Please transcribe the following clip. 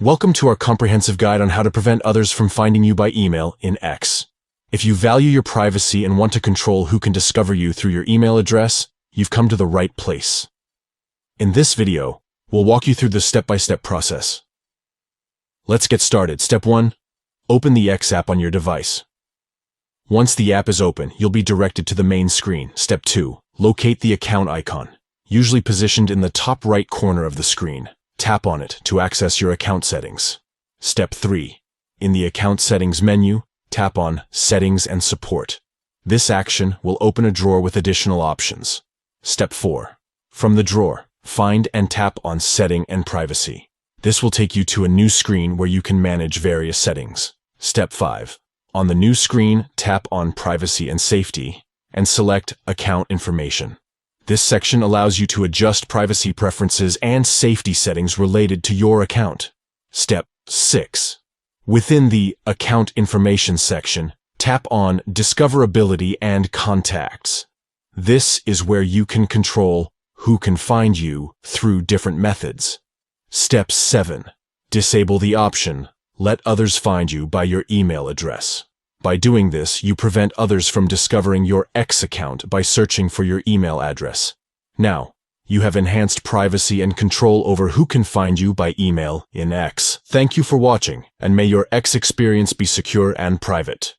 Welcome to our comprehensive guide on how to prevent others from finding you by email in X. If you value your privacy and want to control who can discover you through your email address, you've come to the right place. In this video, we'll walk you through the step-by-step process. Let's get started. Step 1. Open the X app on your device. Once the app is open, you'll be directed to the main screen. Step 2. Locate the account icon, usually positioned in the top right corner of the screen. Tap on it to access your account settings. Step 3. In the Account Settings menu, tap on Settings and Support. This action will open a drawer with additional options. Step 4. From the drawer, find and tap on Setting and Privacy. This will take you to a new screen where you can manage various settings. Step 5. On the new screen, tap on Privacy and Safety and select Account Information. This section allows you to adjust privacy preferences and safety settings related to your account. Step 6. Within the Account Information section, tap on Discoverability and Contacts. This is where you can control who can find you through different methods. Step 7. Disable the option, Let others find you by your email address. By doing this, you prevent others from discovering your X account by searching for your email address. Now, you have enhanced privacy and control over who can find you by email in X. Thank you for watching, and may your X experience be secure and private.